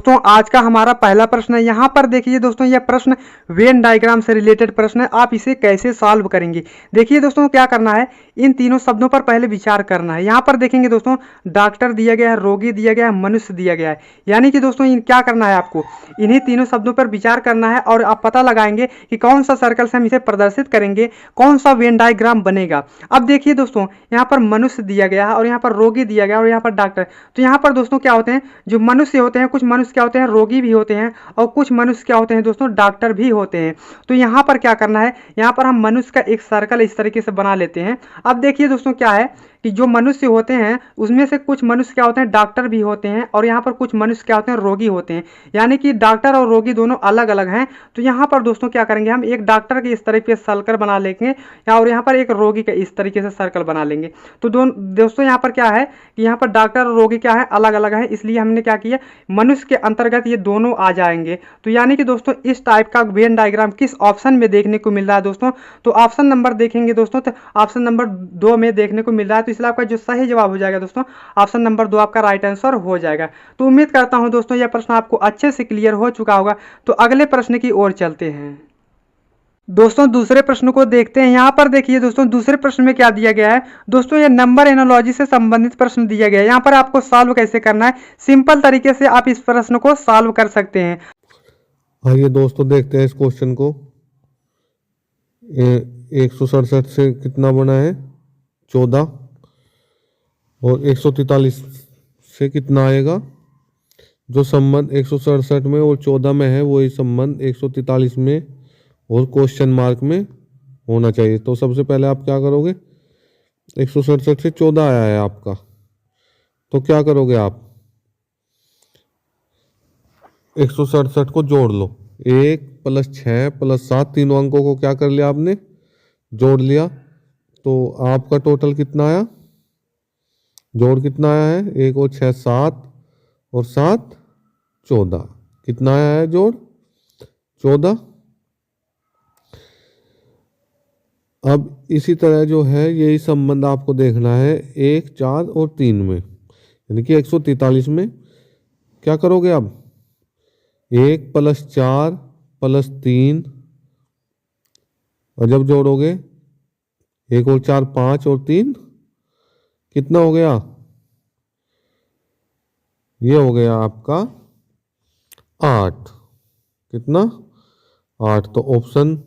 दोस्तों आज का हमारा पहला प्रश्न है। यहाँ पर देखिए दोस्तों, यह प्रश्न वेन डायग्राम से रिलेटेड प्रश्न है। आप इसे कैसे सॉल्व करेंगे? देखिए दोस्तों, क्या करना है, इन तीनों शब्दों पर पहले विचार करना है। यहाँ पर देखेंगे दोस्तों, डॉक्टर दिया गया है, रोगी दिया गया है, मनुष्य दिया गया है। यानी कि दोस्तों क्या करना है, आपको इन्हीं तीनों शब्दों पर विचार करना है और आप पता लगाएंगे कि कौन सा सर्कल से हम इसे प्रदर्शित करेंगे, कौन सा वेन डायग्राम बनेगा। अब देखिए दोस्तों, यहाँ पर मनुष्य दिया गया है और यहाँ पर रोगी दिया गया है और यहाँ पर डॉक्टर। तो यहाँ पर दोस्तों क्या होते हैं, जो मनुष्य होते हैं, कुछ मनुष्य क्या होते हैं, रोगी भी होते हैं और कुछ मनुष्य क्या होते हैं दोस्तों, डॉक्टर भी होते हैं। तो यहाँ पर क्या करना है, यहाँ पर हम मनुष्य का एक सर्कल इस तरीके से बना लेते हैं। अब देखिए दोस्तों क्या है कि जो मनुष्य होते हैं उसमें से कुछ मनुष्य क्या होते हैं, डॉक्टर भी होते हैं और यहाँ पर कुछ मनुष्य क्या होते हैं, रोगी होते हैं। यानी कि डॉक्टर और रोगी दोनों अलग अलग हैं। तो यहाँ पर दोस्तों क्या करेंगे, हम एक डॉक्टर के इस तरीके से सर्कल बना लेंगे और यहाँ पर एक रोगी का इस तरीके से सर्कल बना लेंगे। तो दोस्तों यहाँ पर क्या है कि यहाँ पर डॉक्टर और रोगी क्या है, अलग अलग है, इसलिए हमने क्या किया, मनुष्य के अंतर्गत ये दोनों आ जाएंगे। तो यानी कि दोस्तों इस टाइप का वेन डायग्राम किस ऑप्शन में देखने को मिल रहा है दोस्तों, तो ऑप्शन नंबर देखेंगे दोस्तों, तो ऑप्शन नंबर 2 में देखने को मिल रहा है। तो इसलिए आपका जो सही जवाब हो जाएगा दोस्तों, ऑप्शन नंबर 2 आपका राइट आंसर हो जाएगा। तो उम्मीद करता हूं दोस्तों यह प्रश्न आपको अच्छे से क्लियर हो चुका होगा। तो अगले प्रश्न की ओर चलते हैं। दोस्तों दूसरे प्रश्न को देखते हैं। यहाँ पर देखिए दोस्तों, दूसरे प्रश्न में क्या दिया गया है दोस्तों, ये नंबर एनालॉजी से संबंधित प्रश्न दिया गया है। यहाँ पर आपको सॉल्व कैसे करना है, सिंपल तरीके से आप इस प्रश्न को सॉल्व कर सकते हैं। आइए दोस्तों देखते हैं इस क्वेश्चन को। 167 से कितना बना है, 14, और 143 से कितना आएगा। जो संबंध 167 में और 14 में है वही संबंध 143 में और क्वेश्चन मार्क में होना चाहिए। तो सबसे पहले आप क्या करोगे, 167 से 14 आया है आपका, तो क्या करोगे आप, 167 को जोड़ लो, 1 + 6 + 7, तीनों अंकों को क्या कर लिया आपने, जोड़ लिया। तो आपका टोटल कितना आया, जोड़ कितना आया है, 1 और 6 7 और 7 14, कितना आया है जोड़, 14। अब इसी तरह जो है यही संबंध आपको देखना है 1 4 और 3 में, यानी कि 143 में क्या करोगे आप, 1 + 4 + 3, और जब जोड़ोगे 1 और 4 5 और 3 कितना हो गया, ये हो गया आपका 8, कितना, 8। तो ऑप्शन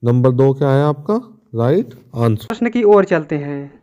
नंबर 2 क्या है आपका राइट आंसर। प्रश्न की ओर चलते हैं।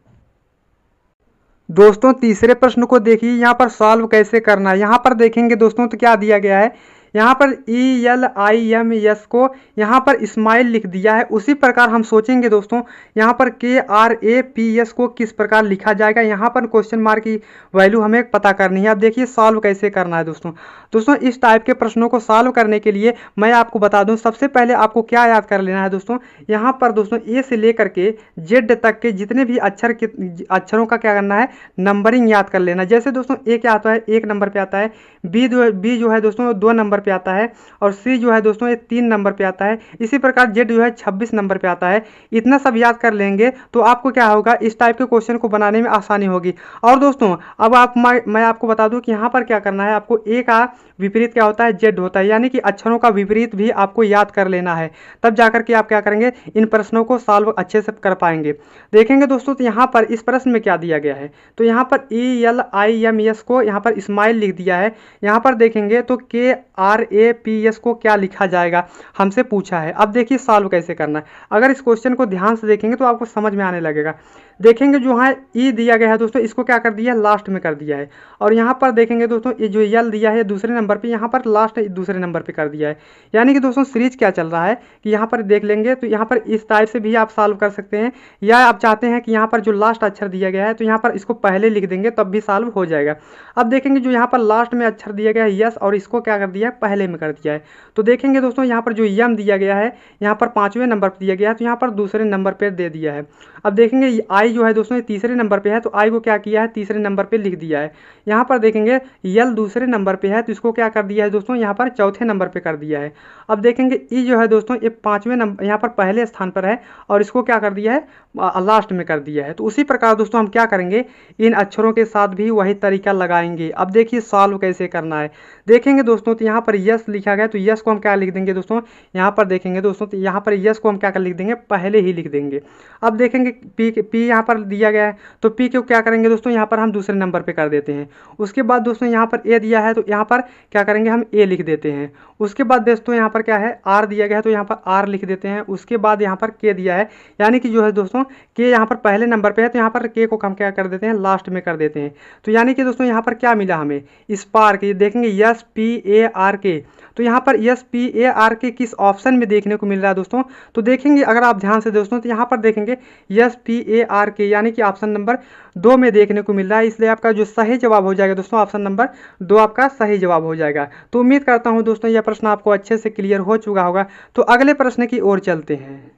दोस्तों तीसरे प्रश्न को देखिए, यहाँ पर सॉल्व कैसे करना है। यहाँ पर देखेंगे दोस्तों तो क्या दिया गया है, यहाँ पर ELIMS को यहाँ पर स्माइल लिख दिया है। उसी प्रकार हम सोचेंगे दोस्तों, यहाँ पर KRAPS को किस प्रकार लिखा जाएगा। यहाँ पर क्वेश्चन मार्क की वैल्यू हमें पता करनी है। अब देखिए सॉल्व कैसे करना है दोस्तों इस टाइप के प्रश्नों को सॉल्व करने के लिए मैं आपको बता दूं, सबसे पहले आपको क्या याद कर लेना है दोस्तों, यहाँ पर दोस्तों A से लेकर के Z तक के जितने भी अक्षरों का क्या करना है, नंबरिंग याद कर लेना। जैसे दोस्तों A क्या आता है, 1 नंबर पे आता है, B जो है दोस्तों 2 नंबर पे आता है, और C जो है दोस्तों ये 3 नंबर पे आता है। इसी प्रकार Z जो है 26 नंबर पे आता है। इतना सब याद कर लेंगे तो आपको क्या होगा, इस टाइप के क्वेश्चन को बनाने में आसानी होगी। और दोस्तों अब मैं आपको बता दूं कि यहाँ पर क्या करना है, आपको A का विपरीत क्या होता है, Z होता है, यानी कि अक्षरों का विपरीत भी आपको याद कर लेना है, तब जाकर के आप क्या करेंगे, इन प्रश्नों को सॉल्व अच्छे से कर पाएंगे। देखेंगे दोस्तों तो यहाँ पर इस प्रश्न में क्या दिया गया है, तो यहाँ पर ELIMS को यहाँ पर स्माइल लिख दिया है। यहाँ पर देखेंगे तो KRAPS को क्या लिखा जाएगा, हमसे पूछा है। अब देखिए सॉल्व कैसे करना है। अगर इस क्वेश्चन को ध्यान से देखेंगे तो आपको समझ में आने लगेगा। देखेंगे जो है E दिया गया है दोस्तों, इसको क्या कर दिया है, लास्ट में कर दिया है। और यहाँ पर देखेंगे दोस्तों ये जो L दिया है दूसरे नंबर पे, यहाँ पर लास्ट दूसरे नंबर पे कर दिया है। यानी कि दोस्तों सीरीज क्या चल रहा है कि यहाँ पर देख लेंगे तो यहाँ पर इस टाइप से भी आप सॉल्व कर सकते हैं, या आप चाहते हैं कि यहाँ पर जो लास्ट अक्षर दिया गया है तो यहाँ पर इसको पहले लिख देंगे तब भी सॉल्व हो जाएगा। अब देखेंगे जो यहाँ पर लास्ट में अक्षर दिया गया है यस, और इसको क्या कर दिया है पहले में कर दिया है। तो देखेंगे दोस्तों यहाँ पर जो यम दिया गया है यहाँ पर 5वें नंबर पर दिया गया है, तो यहाँ पर दूसरे नंबर पर दे दिया है। अब देखेंगे आई जो है दोस्तों ये तीसरे नंबर पे है, तो आई को क्या किया है तीसरे नंबर पे लिख दिया है। यहाँ पर देखेंगे यल दूसरे नंबर पे है, तो इसको क्या कर दिया है दोस्तों यहाँ पर चौथे नंबर पे कर दिया है। अब देखेंगे ई जो है दोस्तों ये 5वें नंबर यहाँ पर पहले स्थान पर है, और इसको क्या कर दिया है लास्ट में कर दिया है। तो उसी प्रकार दोस्तों हम क्या करेंगे इन अक्षरों के साथ भी वही तरीका लगाएंगे। अब देखिए सॉल्व कैसे करना है। देखेंगे दोस्तों तो यहाँ पर यस लिखा गया, तो यस को हम क्या लिख देंगे दोस्तों यहाँ पर देखेंगे दोस्तों, तो यहाँ पर यस को हम क्या कर लिख देंगे पहले ही लिख देंगे। अब देखेंगे पी यहाँ पर दिया गया है, तो पी को क्या करेंगे दोस्तों यहाँ पर हम दूसरे नंबर पे कर देते हैं। उसके बाद दोस्तों यहाँ पर ए दिया है, तो यहाँ पर क्या करेंगे हम ए लिख देते हैं। उसके बाद दोस्तों यहाँ पर क्या है आर दिया गया है, तो यहाँ पर आर लिख देते हैं। उसके बाद यहाँ पर के दिया है, यानी कि जो है दोस्तों के यहाँ पर पहले नंबर पे है, तो यहाँ पर के को हम क्या कर देते हैं लास्ट में कर देते हैं। तो यानी कि दोस्तों यहाँ पर क्या मिला हमें स्पार्क, ये देखेंगे यस पी ए आर के, तो यहाँ पर यस पी ए आर के किस ऑप्शन में देखने को मिल रहा है दोस्तों। तो देखेंगे अगर आप ध्यान से दोस्तों तो यहाँ पर देखेंगे यस पी ए आर के यानी कि ऑप्शन नंबर 2 में देखने को मिल रहा है, इसलिए आपका जो सही जवाब हो जाएगा दोस्तों ऑप्शन नंबर 2 आपका सही जवाब हो जाएगा। तो उम्मीद करता हूँ दोस्तों यह प्रश्न आपको अच्छे से क्लियर हो चुका होगा। तो अगले प्रश्न की ओर चलते हैं।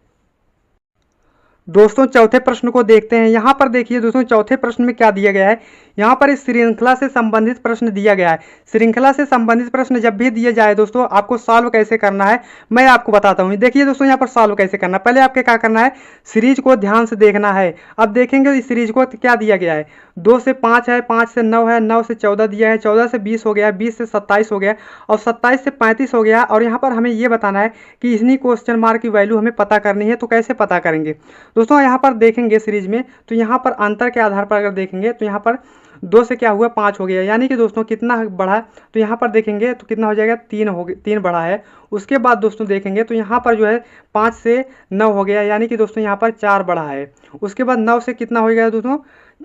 दोस्तों चौथे प्रश्न को देखते हैं। यहाँ पर देखिए दोस्तों चौथे प्रश्न में क्या दिया गया है, यहाँ पर इस श्रृंखला से संबंधित प्रश्न दिया गया है। श्रृंखला से संबंधित प्रश्न जब भी दिए जाए दोस्तों आपको सॉल्व कैसे करना है मैं आपको बताता हूँ। देखिए दोस्तों यहाँ पर सॉल्व कैसे करना है, पहले आपके क्या करना है सीरीज को ध्यान से देखना है। अब देखेंगे इस सीरीज को क्या दिया गया है, 2 से 5 है, 5 से 9 है, 9 से 14 दिया है, 14 से 20 हो गया, 20 से 27 हो गया और 27 से 35 हो गया। और यहाँ पर हमें ये बताना है कि इन्हीं क्वेश्चन मार्क की वैल्यू हमें पता करनी है। तो कैसे पता करेंगे दोस्तों, यहाँ पर देखेंगे सीरीज में, तो यहाँ पर अंतर के आधार पर अगर देखेंगे तो यहाँ पर 2 से क्या हुआ 5 हो गया, यानी कि दोस्तों कितना बढ़ा, तो यहाँ पर देखेंगे तो कितना हो जाएगा 3 हो गया, 3 बढ़ा है। उसके बाद दोस्तों देखेंगे तो यहाँ पर जो है 5 से 9 हो गया, यानी कि दोस्तों यहाँ पर 4 बढ़ा है। उसके बाद 9 से कितना हो गया दोस्तों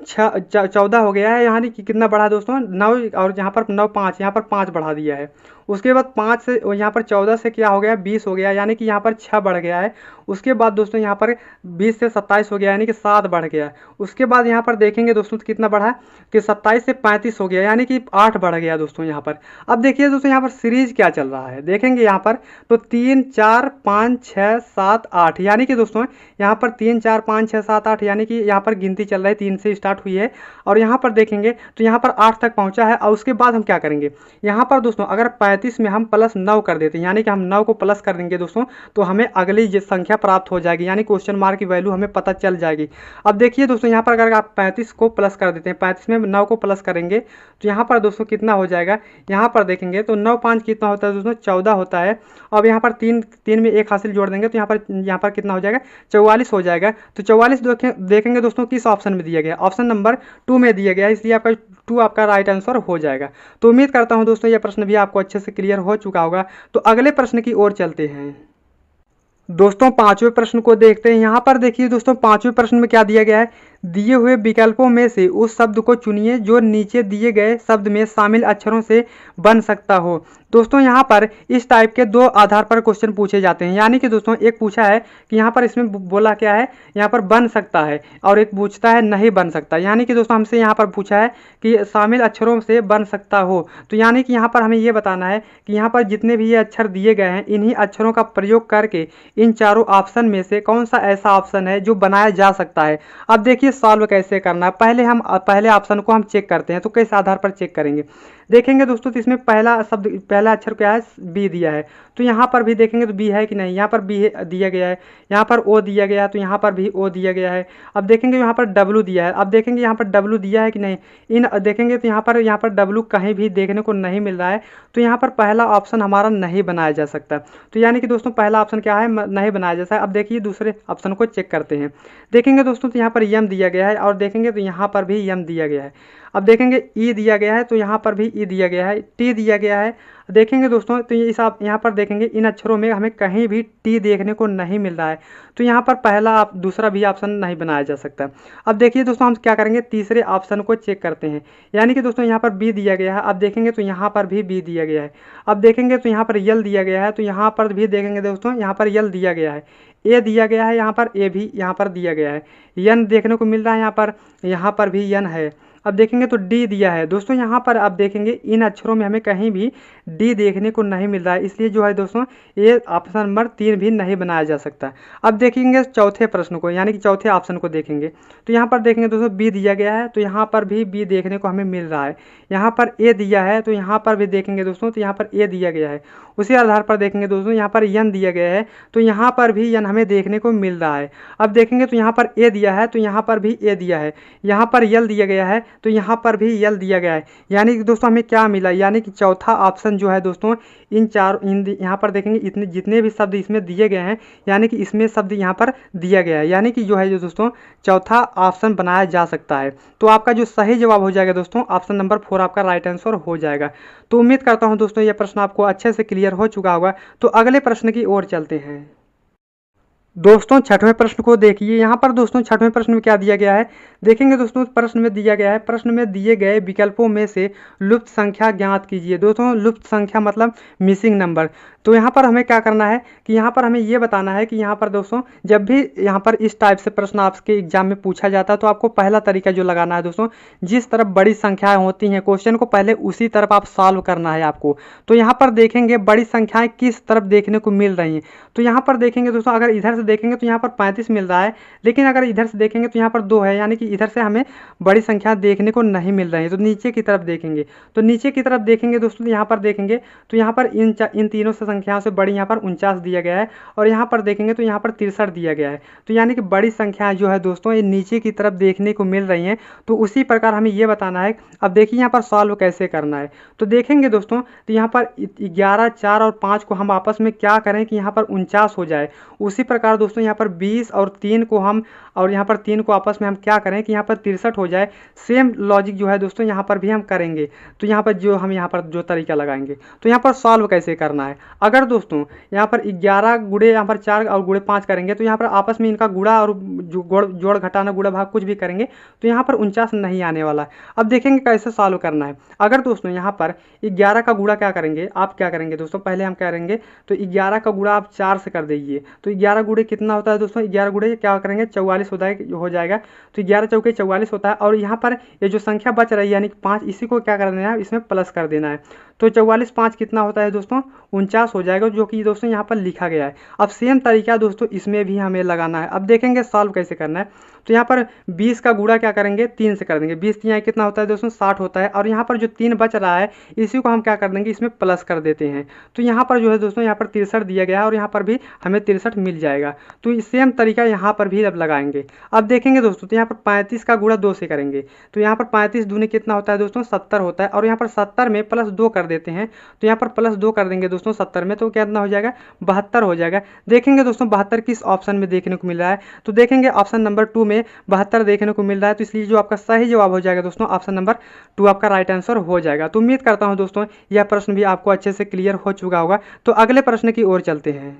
14 हो गया है, यानी कि कितना बढ़ा दोस्तों 9, और यहाँ पर 9 5 यहाँ पर 5 बढ़ा दिया है। उसके बाद 5 से यहाँ पर 14 से क्या हो गया 20 हो गया, यानी कि यहाँ पर 6 बढ़ गया है। उसके बाद दोस्तों यहाँ पर 20 से 27 हो गया, यानी कि 7 बढ़ गया। उसके बाद यहाँ पर देखेंगे दोस्तों तो कितना बढ़ा कि 27 से 35 हो गया, यानी कि 8 बढ़ गया दोस्तों यहाँ पर। अब देखिए दोस्तों यहाँ पर सीरीज क्या चल रहा है, देखेंगे यहाँ पर तो 3 4 5 6 7 8, यानी कि दोस्तों यहाँ पर 3 4 5 6 7 8, यानी कि यहाँ पर गिनती चल रही है 3 से स्टार्ट हुई है और यहाँ पर देखेंगे तो यहाँ पर 8 तक पहुँचा है। और उसके बाद हम क्या करेंगे यहाँ पर दोस्तों अगर 35 में हम प्लस 9 कर देते हैं, यानी कि हम 9 को प्लस कर देंगे दोस्तों तो हमें अगली संख्या प्राप्त हो जाएगी, यानी क्वेश्चन मार्क की वैल्यू हमें पता चल जाएगी। अब देखिए दोस्तों यहाँ पर अगर आप 35 को प्लस कर देते हैं, 35 में 9 को प्लस करेंगे तो यहाँ पर दोस्तों कितना हो जाएगा, यहाँ पर देखेंगे तो 9 5 कितना होता है दोस्तों 14 होता है। अब यहाँ पर 3 में 1 हासिल जोड़ देंगे तो यहाँ पर कितना हो जाएगा 44 हो जाएगा। तो 44 देखेंगे दोस्तों किस ऑप्शन में दिया गया, ऑप्शन नंबर 2 में दिया गया, इसलिए आपका 2 आपका राइट आंसर हो जाएगा। तो उम्मीद करता हूँ दोस्तों यह प्रश्न भी आपको अच्छे से क्लियर हो चुका होगा। तो अगले प्रश्न की ओर चलते हैं। दोस्तों पांचवें प्रश्न को देखते हैं। यहाँ पर देखिए दोस्तों पांचवें प्रश्न में क्या दिया गया है, दिए हुए विकल्पों में से उस शब्द को चुनिए जो नीचे दिए गए शब्द में शामिल अक्षरों से बन सकता हो। दोस्तों यहाँ पर इस टाइप के 2 आधार पर क्वेश्चन पूछे जाते हैं, यानी कि दोस्तों एक पूछा है कि यहाँ पर इसमें बोला क्या है, यहाँ पर बन सकता है, और एक पूछता है नहीं बन सकता। यानी कि दोस्तों हमसे यहाँ पर पूछा है कि शामिल अक्षरों से बन सकता हो, तो यानी कि यहाँ पर हमें ये बताना है कि यहाँ पर जितने भी ये अक्षर दिए गए हैं इन्हीं अक्षरों का प्रयोग करके इन चारों ऑप्शन में से कौन सा ऐसा ऑप्शन है जो बनाया जा सकता है। अब देखिए सॉल्व कैसे करना है, पहले ऑप्शन को हम चेक करते हैं। तो किस आधार पर चेक करेंगे, देखेंगे दोस्तों तो इसमें पहला अक्षर क्या है बी दिया है, तो यहाँ पर भी देखेंगे तो बी है कि नहीं, यहाँ पर बी दिया गया है, यहाँ पर ओ दिया गया है तो यहाँ पर भी ओ दिया गया है। अब देखेंगे यहाँ पर डब्लू दिया है, अब देखेंगे यहाँ पर डब्लू दिया है कि नहीं, इन देखेंगे तो यहाँ पर डब्लू कहीं भी देखने को नहीं मिल रहा है, तो यहाँ पर पहला ऑप्शन हमारा नहीं बनाया जा सकता। तो यानी कि दोस्तों पहला ऑप्शन क्या है नहीं बनाया जा सकता। अब देखिए दूसरे ऑप्शन को चेक करते हैं, देखेंगे दोस्तों तो यहाँ पर यम दिया गया है और देखेंगे तो यहाँ पर भी यम दिया गया है। अब देखेंगे ई दिया गया है तो यहाँ पर भी ई दिया गया है, टी दिया गया है। देखेंगे दोस्तों तो इस आप यहाँ पर देखेंगे इन अक्षरों में हमें कहीं भी टी देखने को नहीं मिल रहा है, तो यहाँ पर पहला आप दूसरा भी ऑप्शन नहीं बनाया जा सकता। अब देखिए दोस्तों हम क्या करेंगे तीसरे ऑप्शन को चेक करते हैं, यानी कि दोस्तों यहाँ पर बी दिया गया है, अब देखेंगे तो यहाँ पर भी बी दिया गया है। अब देखेंगे तो यहाँ पर यल दिया गया है, तो यहाँ पर भी देखेंगे दोस्तों यहाँ पर यल दिया गया है, ए दिया गया है, यहाँ पर ए भी यहाँ पर दिया गया है, यन देखने को मिल रहा है, यहाँ पर भी यन है। अब देखेंगे तो डी दिया है दोस्तों, यहाँ पर आप देखेंगे इन अक्षरों में हमें कहीं भी डी देखने को नहीं मिल रहा है, इसलिए जो है दोस्तों ये ऑप्शन नंबर 3 भी नहीं बनाया जा सकता। अब देखेंगे चौथे प्रश्न को, यानी कि चौथे ऑप्शन को देखेंगे तो यहाँ पर देखेंगे दोस्तों बी दिया गया है, तो यहाँ पर भी बी देखने को हमें मिल रहा है। यहाँ पर ए दिया है तो यहाँ पर भी देखेंगे दोस्तों तो यहाँ पर ए दिया गया है। उसी आधार पर देखेंगे दोस्तों यहाँ पर यन दिया गया है, तो यहाँ पर भी यन हमें देखने को मिल रहा है। अब देखेंगे तो यहाँ पर ए दिया है तो यहाँ पर भी ए दिया है, यहाँ पर यल दिया गया है तो यहाँ पर भी यल दिया गया है। यानी कि दोस्तों हमें क्या मिला, यानी कि चौथा ऑप्शन जो है दोस्तों यहाँ पर देखेंगे इतने जितने भी शब्द इसमें दिए गए हैं, यानी कि इसमें शब्द यहाँ पर दिया गया है, यानी कि जो है जो दोस्तों चौथा ऑप्शन बनाया जा सकता है। तो आपका जो सही जवाब हो जाएगा दोस्तों ऑप्शन नंबर 4 आपका राइट आंसर हो जाएगा। तो उम्मीद करता हूँ दोस्तों यह प्रश्न आपको अच्छे से क्लियर हो चुका होगा। तो अगले प्रश्न की ओर चलते हैं। दोस्तों छठवें प्रश्न को देखिए, यहाँ पर दोस्तों छठवें प्रश्न में क्या दिया गया है, देखेंगे दोस्तों प्रश्न में दिया गया है, प्रश्न में दिए गए विकल्पों में से लुप्त संख्या ज्ञात कीजिए। दोस्तों लुप्त संख्या मतलब मिसिंग नंबर। तो यहाँ पर हमें क्या करना है कि यहाँ पर हमें ये बताना है कि यहाँ पर दोस्तों जब भी यहाँ पर इस टाइप से प्रश्न आपके एग्जाम में पूछा जाता है तो आपको पहला तरीका जो लगाना है दोस्तों, जिस तरफ बड़ी संख्याएं होती हैं क्वेश्चन को पहले उसी तरफ आप सॉल्व करना है आपको। तो यहाँ पर देखेंगे बड़ी संख्याएं किस तरफ देखने को मिल रही हैं। तो यहाँ पर देखेंगे दोस्तों अगर इधर से देखेंगे तो यहाँ पर 35 मिल रहा है, लेकिन अगर इधर से देखेंगे तो यहाँ पर 2 है, यानी कि इधर से हमें बड़ी संख्या देखने को नहीं मिल रही है। तो नीचे की तरफ देखेंगे, तो नीचे की तरफ देखेंगे दोस्तों यहाँ पर देखेंगे तो यहाँ पर इन तीनों से संख्याओं से बड़ी यहाँ पर 49 दिया गया है, और यहाँ पर देखेंगे तो यहाँ पर 63 दिया गया है। तो यानी कि बड़ी संख्याएं जो है दोस्तों ये नीचे की तरफ देखने को मिल रही हैं। तो उसी प्रकार हमें ये बताना है। अब देखिए यहाँ पर सॉल्व कैसे करना है। तो देखेंगे दोस्तों तो यहाँ पर 11, 4 और 5 को हम आपस में क्या करें कि यहाँ पर 49 हो जाए। उसी प्रकार दोस्तों यहाँ पर 20 और 3 को हम और यहाँ पर 3 को आपस में हम क्या करें कि यहाँ पर 63 हो जाए। सेम लॉजिक जो है दोस्तों यहाँ पर भी हम करेंगे। तो यहाँ पर यहाँ पर जो तरीका लगाएंगे तो यहाँ पर सॉल्व कैसे करना है। अगर दोस्तों यहाँ पर 11 गुड़े यहाँ पर 4 और गुड़े 5 करेंगे तो यहाँ पर आपस में इनका गुड़ा और जोड़ घटाना गुड़ा भाग कुछ भी करेंगे तो यहाँ पर 49 नहीं आने वाला है। अब देखेंगे कैसे सॉल्व करना है। अगर दोस्तों यहाँ पर 11 का गुड़ा क्या करेंगे, आप क्या करेंगे दोस्तों, पहले हम करेंगे तो 11 का गुड़ा आप 4 से कर दीजिए। तो 11 गुड़े कितना होता है दोस्तों, 11 गुड़े क्या करेंगे 44 हो जाएगा। तो 11 चौके 44 होता है, और यहाँ पर ये जो संख्या बच रही है यानी कि 5, इसी को क्या कर देना है, इसमें प्लस कर देना है। तो 44 5 कितना होता है दोस्तों 49 हो जाएगा, जो कि दोस्तों यहाँ पर लिखा गया है। अब सेम तरीका दोस्तों इसमें भी हमें लगाना है। अब देखेंगे सॉल्व कैसे करना है। तो यहाँ पर 20 का गुणा क्या करेंगे 3 से कर देंगे। 20 यहाँ कितना होता है दोस्तों 60 होता है, और यहाँ पर जो 3 बच रहा है इसी को हम क्या कर देंगे इसमें प्लस कर देते हैं। तो यहाँ पर जो है दोस्तों यहाँ पर 63 दिया गया है, और यहाँ पर भी हमें 63 मिल जाएगा। तो सेम तरीका यहाँ पर भी अब लगाएंगे। अब देखेंगे दोस्तों तो यहाँ पर 35 का गुणा 2 से करेंगे। तो यहाँ पर 35 दूनी कितना होता है दोस्तों 70 होता है, और यहाँ पर 70 में प्लस 2 कर देते हैं। तो यहाँ पर प्लस 2 कर देंगे दोस्तों 70 में, तो कितना हो जाएगा 72 हो जाएगा। देखेंगे दोस्तों 72 किस ऑप्शन में देखने को मिल रहा है। तो देखेंगे ऑप्शन नंबर 2 में 72 देखने को मिल रहा है। तो इसलिए जो आपका सही जवाब हो जाएगा दोस्तों ऑप्शन नंबर 2 आपका राइट आंसर हो जाएगा। तो उम्मीद करता हूं दोस्तों यह प्रश्न भी आपको अच्छे से क्लियर हो चुका होगा। तो अगले प्रश्न की ओर चलते हैं।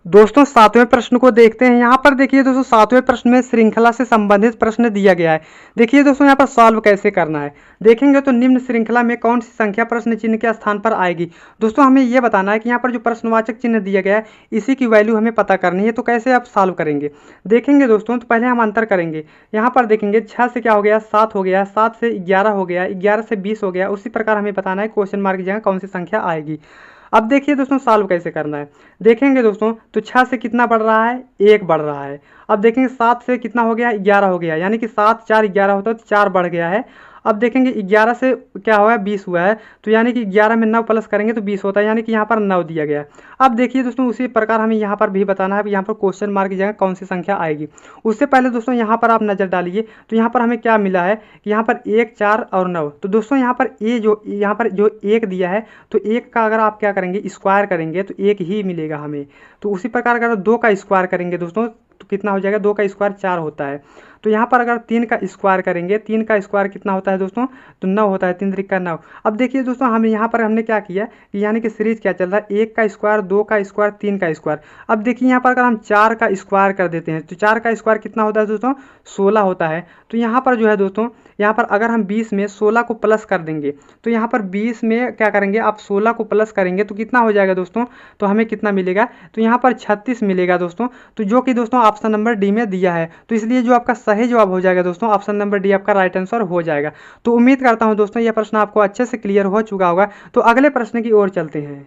दोस्तों 7वें प्रश्न को देखते हैं। यहाँ पर देखिए दोस्तों 7वें प्रश्न में श्रृंखला से संबंधित प्रश्न दिया गया है। देखिए दोस्तों यहाँ पर सॉल्व कैसे करना है। देखेंगे तो निम्न श्रृंखला में कौन सी संख्या प्रश्न चिन्ह के स्थान पर आएगी। दोस्तों हमें ये बताना है कि यहाँ पर जो प्रश्नवाचक चिन्ह दिया गया है इसी की वैल्यू हमें पता करनी है। तो कैसे आप सॉल्व करेंगे देखेंगे दोस्तों, तो पहले हम अंतर करेंगे। यहाँ पर देखेंगे 6 से क्या हो गया 7 हो गया, 7 से 11 हो गया, 11 से 20 हो गया। उसी प्रकार हमें बताना है क्वेश्चन मार्क की जगह कौन सी संख्या आएगी। अब देखिए दोस्तों सॉल्व कैसे करना है। देखेंगे दोस्तों तो 6 से कितना बढ़ रहा है 1 बढ़ रहा है। अब देखेंगे 7 से कितना हो गया 11 हो गया, यानी कि 7 4 11 होता है तो 4 बढ़ गया है। अब देखेंगे 11 से क्या हुआ है 20 हुआ है, तो यानी कि 11 में 9 प्लस करेंगे तो 20 होता है, यानी कि यहाँ पर 9 दिया गया है। अब देखिए दोस्तों उसी प्रकार हमें यहाँ पर भी बताना है यहाँ पर क्वेश्चन मार्क की जगह कौन सी संख्या आएगी। उससे पहले दोस्तों यहाँ पर आप नज़र डालिए तो यहाँ पर हमें क्या मिला है कि यहाँ पर 1 4 और 9। तो दोस्तों यहाँ पर यहाँ पर जो 1 दिया है तो 1 का अगर आप क्या करेंगे स्क्वायर करेंगे तो 1 ही मिलेगा हमें। तो उसी प्रकार अगर 2 का स्क्वायर करेंगे दोस्तों तो कितना हो जाएगा 2 का स्क्वायर 4 होता है। तो यहाँ पर अगर 3 का स्क्वायर करेंगे 3 का स्क्वायर कितना होता है दोस्तों तो 9 होता है, 3 त्रिका 9। अब देखिए दोस्तों हम यहाँ पर हमने क्या किया कि यानी कि सीरीज क्या चल रहा है 1 का स्क्वायर 2 का स्क्वायर 3 का स्क्वायर। अब देखिए यहाँ पर अगर हम 4 का स्क्वायर कर देते हैं तो 4 का स्क्वायर कितना होता है दोस्तों 16 होता है। तो यहाँ पर जो है दोस्तों यहाँ पर अगर हम 20 में 16 को प्लस कर देंगे तो यहाँ पर 20 में क्या करेंगे आप 16 को प्लस करेंगे तो कितना हो जाएगा दोस्तों, तो हमें कितना मिलेगा तो यहाँ पर 36 मिलेगा दोस्तों। तो जो कि दोस्तों ऑप्शन नंबर डी में दिया है। तो इसलिए जो आपका सही जवाब हो जाएगा दोस्तों ऑप्शन नंबर डी आपका राइट आंसर हो जाएगा। तो उम्मीद करता हूं दोस्तों यह प्रश्न आपको अच्छे से क्लियर हो चुका होगा। तो अगले प्रश्न की ओर चलते हैं।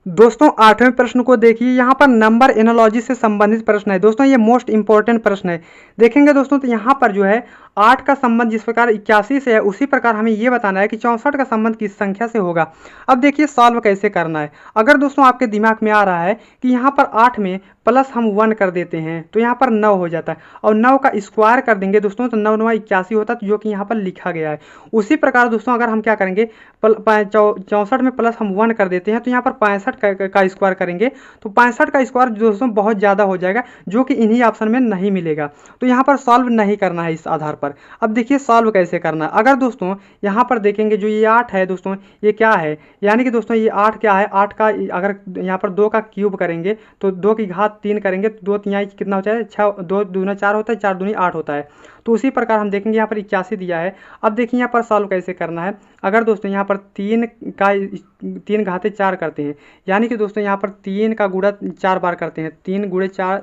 दोस्तों 8वें प्रश्न को देखिए, यहाँ पर नंबर एनालॉजी से संबंधित प्रश्न है। दोस्तों ये मोस्ट इंपॉर्टेंट प्रश्न है। देखेंगे दोस्तों तो यहाँ पर जो है 8 का संबंध जिस प्रकार 81 से है उसी प्रकार हमें ये बताना है कि 64 का संबंध किस संख्या से होगा। अब देखिए सॉल्व कैसे करना है। अगर दोस्तों आपके दिमाग में आ रहा है कि यहाँ पर 8 में प्लस हम 1 कर देते हैं तो यहाँ पर 9 हो जाता है, और 9 का स्क्वायर कर देंगे दोस्तों तो 9 9 81 होता है, जो कि यहाँ पर लिखा गया है। उसी प्रकार दोस्तों अगर हम क्या करेंगे 64 में प्लस हम 1 कर देते हैं तो यहाँ पर 65 का स्क्वायर करेंगे तो 65 का स्क्वायर दोस्तों बहुत ज़्यादा हो जाएगा, जो कि इन्हीं ऑप्शन में नहीं मिलेगा। तो यहाँ पर सॉल्व नहीं करना है इस आधार पर। अब देखिए सॉल्व कैसे करना है। अगर दोस्तों यहाँ पर देखेंगे जो ये 8 है दोस्तों ये क्या है, यानी कि दोस्तों ये 8 क्या है, 8 का अगर यहाँ पर 2 का क्यूब करेंगे तो 2 की घात 3 करेंगे तो 2 3 कितना होता है 6, 2 दूना 4 होता है, 4 दूनी 8 होता है। तो उसी प्रकार हम देखेंगे यहाँ पर 81 दिया है। अब देखिए यहाँ पर सॉल्व कैसे करना है। अगर दोस्तों यहाँ पर 3 घाते 4 करते हैं, यानी कि दोस्तों यहाँ पर 3 का गुणा 4 बार करते हैं, 3 गुणे 4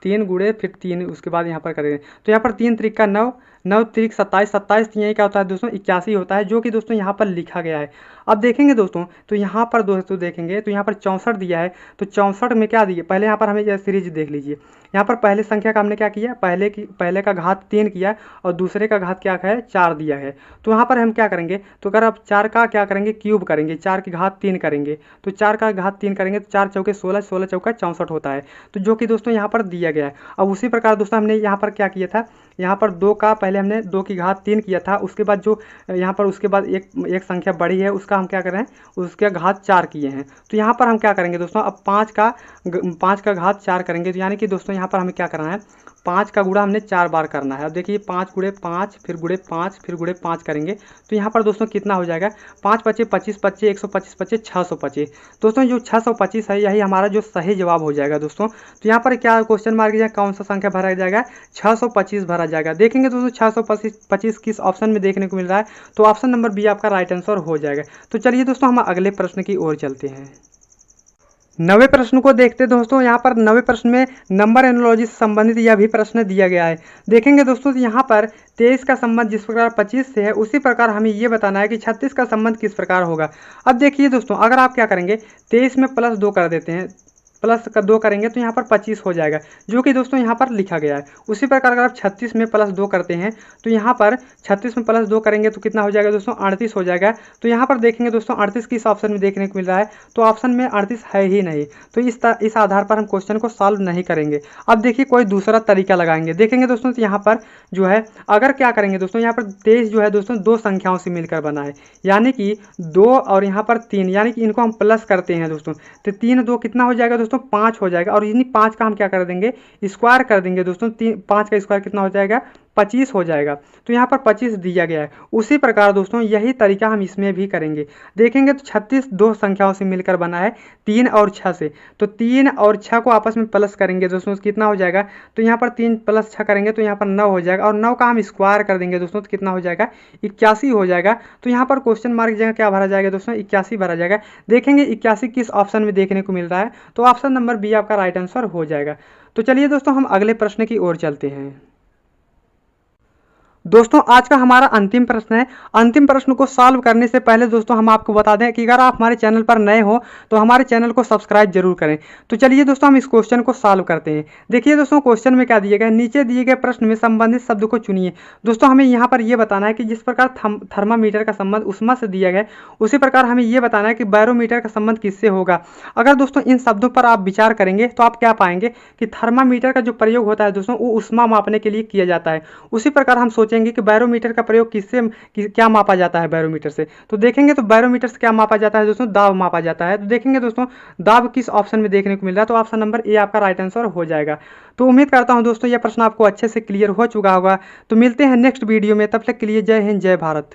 3 गुणे फिर 3 उसके बाद यहाँ पर करेंगे तो यहाँ पर 3 त्रिक का 9, 9 त्रिक 27, 27 यही क्या होता है दोस्तों 81 होता है, जो कि दोस्तों यहाँ पर लिखा गया है। अब देखेंगे दोस्तों तो यहाँ पर दोस्तों देखेंगे तो यहाँ पर 64 दिया है, तो 64 में क्या दिया, पहले यहाँ पर हमें यह सीरीज देख लीजिए। यहाँ पर पहले संख्या का हमने क्या किया, पहले का घात 3 किया और दूसरे का घात क्या है 4 दिया है। तो यहाँ पर हम क्या करेंगे, तो अगर आप 4 का क्या करेंगे क्यूब करेंगे, 4 की घात 3 करेंगे तो 4 का घात 3 करेंगे तो 4 चौके 16, 16 चौका 64 होता है, तो जो कि दोस्तों यहाँ पर दिया गया है। अब उसी प्रकार दोस्तों हमने यहाँ पर क्या किया था, यहाँ पर 2 का पहले हमने 2 की घात 3 किया था, उसके बाद जो यहाँ पर उसके बाद एक संख्या बड़ी है उसका हम क्या कर रहे हैं उसके घात 4 किए हैं। तो यहाँ पर हम क्या करेंगे दोस्तों, अब 5 का घात 4 करेंगे, तो यानी कि दोस्तों यहाँ पर हमें क्या करना है 5 का गुणा हमने 4 बार करना है। अब देखिए 5 गुणे 5 फिर गुणे 5 फिर गुणे 5 करेंगे तो यहाँ पर दोस्तों कितना हो जाएगा 5 पच्चे 25 पच्चे 125 पच्चे 625। दोस्तों जो 625 है यही हमारा जो सही जवाब हो जाएगा दोस्तों। तो यहाँ पर क्या क्वेश्चन मार्क जाएगा, कौन सा संख्या भरा जाएगा 625 भरा जाएगा। देखेंगे दोस्तों 625 किस ऑप्शन में देखने को मिल रहा है, तो ऑप्शन नंबर बी आपका राइट आंसर हो जाएगा। तो चलिए दोस्तों हम अगले प्रश्न की ओर चलते हैं। 9वें प्रश्न को देखते हैं दोस्तों। यहाँ पर 9वें प्रश्न में नंबर एनालॉजी से संबंधित यह भी प्रश्न दिया गया है। देखेंगे दोस्तों यहाँ पर 23 का संबंध जिस प्रकार 25 से है उसी प्रकार हमें ये बताना है कि 36 का संबंध किस प्रकार होगा। अब देखिए दोस्तों अगर आप क्या करेंगे 23 में प्लस 2 कर देते हैं, प्लस का 2 करेंगे तो यहाँ पर 25 हो जाएगा, जो कि दोस्तों यहाँ पर लिखा गया है। उसी प्रकार अगर आप 36 में प्लस 2 करते हैं तो यहाँ पर 36 में प्लस 2 करेंगे तो कितना हो जाएगा दोस्तों 38 हो जाएगा। तो यहाँ पर देखेंगे दोस्तों 38 किस ऑप्शन में देखने को मिल रहा है, तो ऑप्शन में 38 है ही नहीं, तो इस आधार पर हम क्वेश्चन को सॉल्व नहीं करेंगे। अब देखिए कोई दूसरा तरीका लगाएंगे। देखेंगे दोस्तों तो यहाँ पर जो है अगर क्या करेंगे दोस्तों यहाँ पर 23 जो है दोस्तों 2 संख्याओं से मिलकर बना है, यानी कि 2 और यहाँ पर 3, यानी कि इनको हम प्लस करते हैं दोस्तों तो 3 2 कितना हो जाएगा दोस्तों 5 हो जाएगा, और इन्हीं 5 का हम क्या कर देंगे स्क्वायर कर देंगे दोस्तों। 5 का स्क्वायर कितना हो जाएगा 25 हो जाएगा। तो यहाँ पर 25 दिया गया है। उसी प्रकार दोस्तों यही तरीका हम इसमें भी करेंगे। देखेंगे तो 36 2 संख्याओं से मिलकर बना है 3 और 6 से, तो 3 और 6 को आपस में प्लस करेंगे दोस्तों तो कितना हो जाएगा, तो यहाँ पर 3 प्लस 6 करेंगे तो यहाँ पर 9 हो जाएगा, और 9 का हम स्क्वायर कर देंगे दोस्तों तो कितना हो जाएगा 81 हो जाएगा। तो यहाँ पर क्वेश्चन मार्क जगह क्या भरा जाएगा दोस्तों 81 भरा जाएगा। देखेंगे 81 किस ऑप्शन में देखने को मिल रहा है, तो ऑप्शन नंबर बी आपका राइट आंसर हो जाएगा। तो चलिए दोस्तों हम अगले प्रश्न की ओर चलते हैं। दोस्तों आज का हमारा अंतिम प्रश्न है। अंतिम प्रश्न को सॉल्व करने से पहले दोस्तों हम आपको बता दें कि अगर आप हमारे चैनल पर नए हो तो हमारे चैनल को सब्सक्राइब जरूर करें। तो चलिए दोस्तों हम इस क्वेश्चन को सॉल्व करते हैं। देखिए दोस्तों क्वेश्चन में क्या दिया गया है, नीचे दिए गए प्रश्न में संबंधित शब्द को चुनिए। दोस्तों हमें यहाँ पर यह बताना है कि जिस प्रकार थर्मामीटर का संबंध उष्मा से दिया गया उसी प्रकार हमें यह बताना है कि बैरोमीटर का संबंध किससे होगा। अगर दोस्तों इन शब्दों पर आप विचार करेंगे तो आप क्या पाएंगे कि थर्मामीटर का जो प्रयोग होता है दोस्तों वो उष्मा मापने के लिए किया जाता है। उसी प्रकार हम सोचेंगे कि बैरोमीटर का प्रयोग क्या मापा जाता है बैरोमीटर से, तो देखेंगे तो बैरोमीटर से क्या मापा जाता है दोस्तों दाब मापा जाता है। तो देखेंगे दोस्तों दाब किस ऑप्शन में देखने को मिल रहा है, तो ऑप्शन नंबर ए आपका राइट आंसर हो जाएगा। तो उम्मीद करता हूं दोस्तों यह प्रश्न आपको अच्छे से क्लियर हो चुका होगा। तो मिलते हैं नेक्स्ट वीडियो में, तब तक के लिए जय हिंद जय भारत।